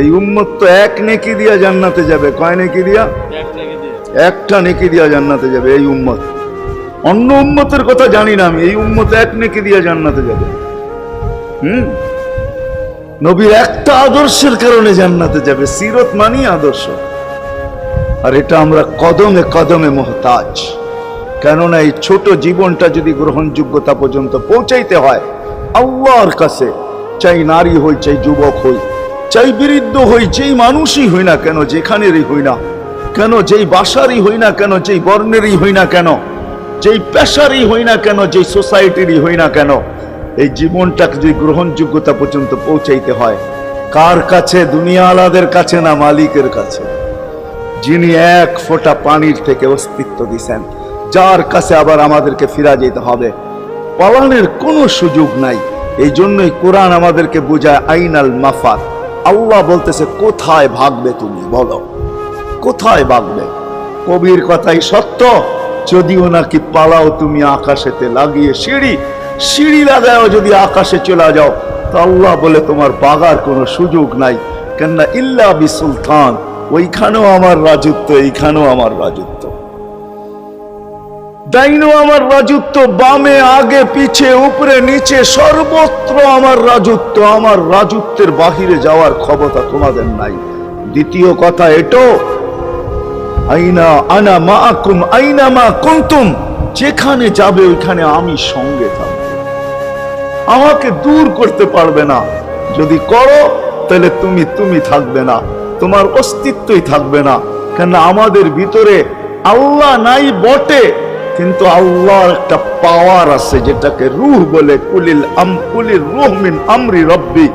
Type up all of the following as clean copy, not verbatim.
এই উম্মত তো এক নেকি দিয়া জান্নাতে যাবে। কয় নেকি দিয়া? একটা নেকি দিয়া জান্নাতে যাবে এই উম্মত। অন্য উম্মতের কথা জানি না আমি, এই উম্মত এক নেকি দিয়া জান্নাতে যাবে। নবীর একটা আদর্শের কারণে জান্নাতে যাবে। সিরত মানি আদর্শ, আর এটা আমরা কদমে কদমে মুহতাজ। কেননা এই ছোট জীবনটা যদি গ্রহণযোগ্যতা পর্যন্ত পৌঁছাইতে হয় আল্লাহর কাছে, চাই নারী হই, চাই যুবক হই, চাই বৃদ্ধ হই, যেই মানুষই হই না কেন, যেখানেরই হই না কেন, যেই বাসারই হই না কেন, যেই বর্ণেরই হই না কেন, যেই পেশারই হই না কেন, যেই সোসাইটিরই হই না কেন, এই জীবনটাকে যদি গ্রহণযোগ্যতা পর্যন্ত পৌঁছাইতে হয় কার কাছে? দুনিয়া আলাদের কাছে না, মালিকের কাছে, যিনি এক ফোঁটা পানির থেকে অস্তিত্ব দিছেন, যার কাছে আবার আমাদেরকে ফিরা যেতে হবে। পালানোর কোনো সুযোগ নাই। এই জন্যই কোরআন আমাদেরকে বোঝায় আইনাল মাফার। আল্লাহ বলতেছে কোথায় ভাগবে তুমি, বলো কোথায় ভাগবে? কবির কথাই সত্য, যদিও নাকি পালাও তুমি আকাশেতে লাগিয়ে সিঁড়ি, সিঁড়ি লাগাও যদি আকাশে চলে যাও, তো আল্লাহ বলে তোমার বাগার কোনো সুযোগ নাই। কেননা ইল্লা বিসুলতান, ওইখানেও আমার রাজত্ব, এইখানেও আমার রাজত্ব, ডাইনো আমার রাজত্ব, বামে আগে পিছে উপরে নিচে সর্বত্র আমার রাজত্ব। আমার রাজত্বের বাহিরে যাওয়ার ক্ষমতা তোমাদের নাই। দ্বিতীয় কথা এটো, আইনা আনা মাআকুম আইনা মা কুনতুম, যেখানে যাবে ওইখানে আমি সঙ্গে থাকব, আমাকে দূর করতে পারবে না। যদি করো তাহলে তুমি থাকবে না, তোমার অস্তিত্বই থাকবে না। কেন আমাদের ভিতরে আল্লাহ নাই বটে, কিন্তু আল্লাহর একটা পাওয়ার আছে যেটাকে রূহ বলে। কুলির রূহ মিন আমরি রব্বি,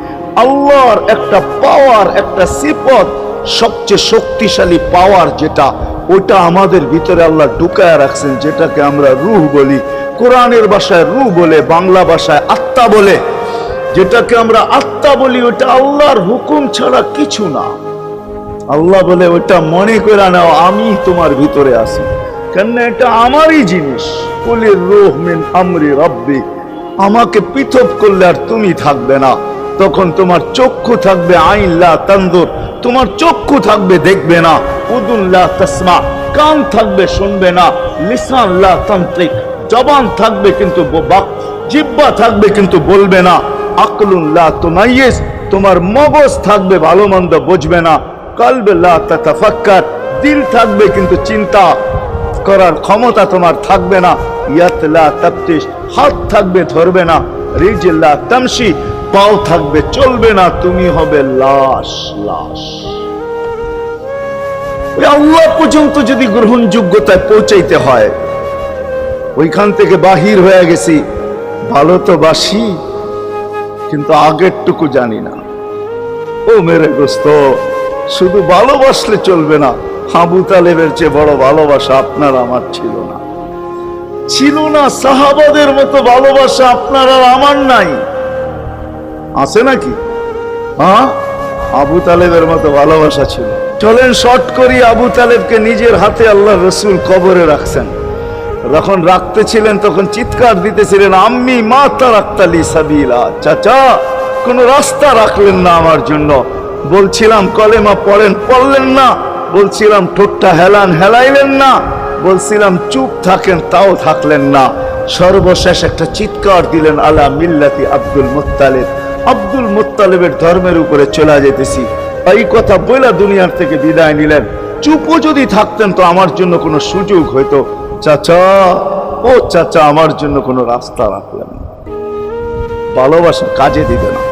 আল্লাহর একটা পাওয়ার, একটা সিফত, সবচেয়ে শক্তিশালী পাওয়ার যেটা, ওটা আমাদের ভিতরে আল্লাহ ঢুকায় রাখছেন, যেটাকে আমরা রূহ বলি। কোরআনের ভাষায় রূহ বলে, বাংলা ভাষায় আত্মা বলে। যেটাকে আমরা আত্মা বলি ওটা আল্লাহর হুকুম ছাড়া কিছু না। আল্লাহ বলে ওটা মনে করে নাও আমি তোমার ভিতরে আছি, কেন এটা আমারই জিনিস। কুলির রূহ মিন আমরি রব্বি, আমাকে পৃথক করলে আর তুমি থাকবে না। তখন তোমার চক্ষু থাকবে আইন লা তানজুর, তোমার চক্ষু থাকবে দেখবে না। উদুন লা তাসমা, কান থাকবে শুনবে না। লিসান লা তান্তিক, জবান থাকবে কিন্তু জিহ্বা থাকবে কিন্তু বলবে না। আকলুন লা তুমাইয়িজ, তোমার মগজ থাকবে ভালো মন্দ বুঝবে না। কলব লা তাতাফাক্কার, দিল থাকবে কিন্তু চিন্তা করার ক্ষমতা তোমার থাকবে না। ইয়াত লা তাফতিশ, হাত থাকবে ধরবে না। রিজল লা তামশি, পাও থাকবে চলবে না। তুমি হবে লাশ। ওই আল্লাহ পর্যন্ত যদি গ্রহণযোগ্যতায় পৌঁছাইতে হয়, ওইখান থেকে বাহির হয়ে গেছি, ভালো তো বাসি কিন্তু আগেরটুকু জানি না। ও মেরে দোস্ত, শুধু ভালোবাসলে চলবে না। আবু তালেবের চেয়ে বড় ভালোবাসা আপনার আমার ছিল না। সাহাবাদের মতো ভালোবাসা আপনার আর আমার নাই। আছে নাকি? হ্যাঁ, আবু তালেবের মতো ভালোবাসা ছিল। চলেন শর্ট করি। আবু তালেবকে নিজের হাতে আল্লাহ রসুল কবরে রাখছেন। যখন রাখতেছিলেন তখন চিৎকার দিতেছিলেন, আম্মি মা তারাক্তালি সাবিলা, চাচা কোন রাস্তা রাখলেন না আমার জন্য। বলছিলাম কলেমা পড়েন, পড়লেন না। বলছিলাম ঠোঁটটা হেলাইলেন না। বলছিলাম চুপ থাকেন, তাও থাকলেন না। সর্বশেষ একটা চিৎকার দিলেন, আলা মিল্লাতি আব্দুল মুত্তালিব, আব্দুল মুত্তালিবের ধর্মের উপরে চলে যেতেছি। এই কথা বলে দুনিয়ার থেকে বিদায় নিলেন। চুপও যদি থাকতেন তো আমার জন্য কোনো সুযোগ হইতো। চাচা আমার জন্য কোনো রাস্তা রাখলেন না। ভালোবাসা কাজে দিবে না।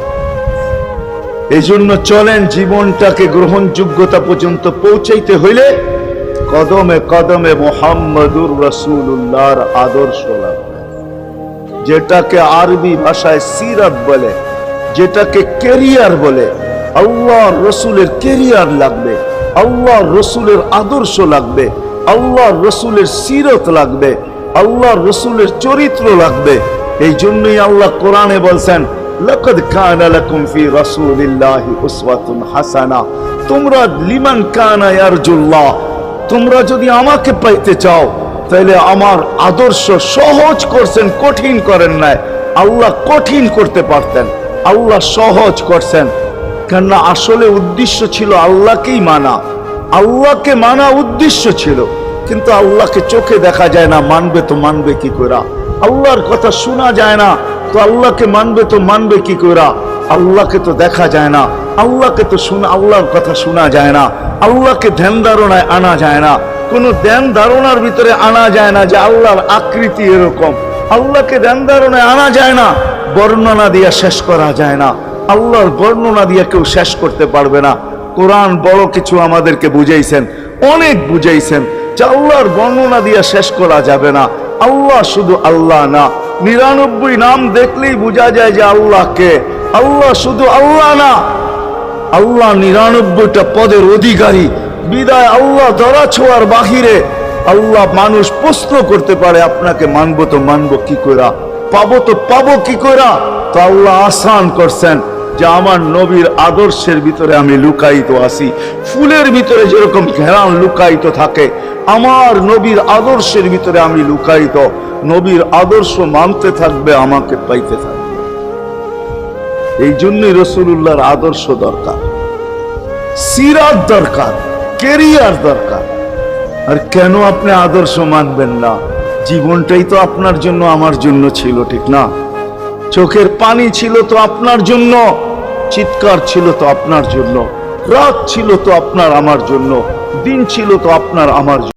এই জন্য চলেন, জীবনটাকে গ্রহণযোগ্যতা পর্যন্ত পৌঁছাইতে হইলে কদমে কদমে মুহাম্মদুর রাসূলুল্লাহর আদর্শ লাগবে, যেটাকে আরবি ভাষায় সিরাত বলে, যেটাকে ক্যারিয়ার বলে। আল্লাহর রসুলের ক্যারিয়ার লাগবে, আল্লাহর রসুলের আদর্শ লাগবে, আল্লাহর রসুলের সিরত লাগবে, আল্লাহর রসুলের চরিত্র লাগবে। এই জন্যই আল্লাহ কোরআনে বলছেন, লাকাদ কানা লাকুম ফি রাসূলিল্লাহি উসওয়াতুন হাসানাহ, তোমরা লিমান কানা ইয়ারজুল্লাহ, তোমরা যদি আমাকে পাইতে চাও তাহলে আমার আদর্শ সহজ করছেন, কঠিন করেন নাই। আল্লাহ কঠিন করতে পারতেন, আল্লাহ সহজ করছেন। কেননা আসলে উদ্দেশ্য ছিল আল্লাহকেই মানা, আল্লাহকে মানা উদ্দেশ্য ছিল। কিন্তু আল্লাহকে চোখে দেখা যায় না, মানবে তো মানবে কি করে? আল্লাহর কথা শোনা যায় না, তো আল্লাহকে মানবে তো মানবে কি করে? আল্লাহকে তো দেখা যায় না, আল্লাহকে তো আল্লাহর কথা শোনা যায় না, আল্লাহকে ধ্যান ধারণায় আনা যায় না, কোন ধ্যান ধারণার ভিতরে আনা যায় না যে আল্লাহর আকৃতি এরকম। আল্লাহকে ধ্যান ধারণায় আনা যায় না, বর্ণনা দিয়া শেষ করা যায় না। আল্লাহর বর্ণনা দিয়া কেউ শেষ করতে পারবে না। কোরআন বড় কিছু আমাদেরকে বুঝাইছেন, অনেক বুঝাইছেন যে আল্লাহর বর্ণনা দিয়া শেষ করা যাবে না। আল্লাহ শুধু আল্লাহ না, 99 নাম দেখলেই বোঝা যায় যে আল্লাহকে। আল্লাহ শুধু আল্লাহ না, আল্লাহ 99টা পদের অধিকারী। বিদায় আল্লাহ ধরা ছোঁয়ার বাহিরে। আল্লাহ মানুষ প্রশ্ন করতে পারে, আপনাকে মানবো তো মানবো কি করে, পাবো তো পাবো কি করে? তো আল্লাহ আসান করছেন যে আমার নবীর আদর্শের ভিতরে আমি লুকায়িত আছি। ফুলের ভিতরে যেরকম ঘেরান লুকায়িত থাকে, আমার নবীর আদর্শের ভিতরে আমি লুকায়িত। নবীর আদর্শ মানতে থাকবে, আমাকে পাইতে থাকবে। এই জন্যই রাসূলুল্লাহর আদর্শ দরকার, সিরাত দরকার, কেরিয়ার দরকার। আর কেন আপনি আদর্শ মানবেন না? জীবনটাই তো আপনার জন্য আমার জন্য ছিল, ঠিক না? চোখের পানি ছিল তো আপনার জন্য, চিৎকার ছিল তো আপনার জন্য, রাত ছিল তো আপনার আমার জন্য, দিন ছিল তো আপনার আমার জন্য।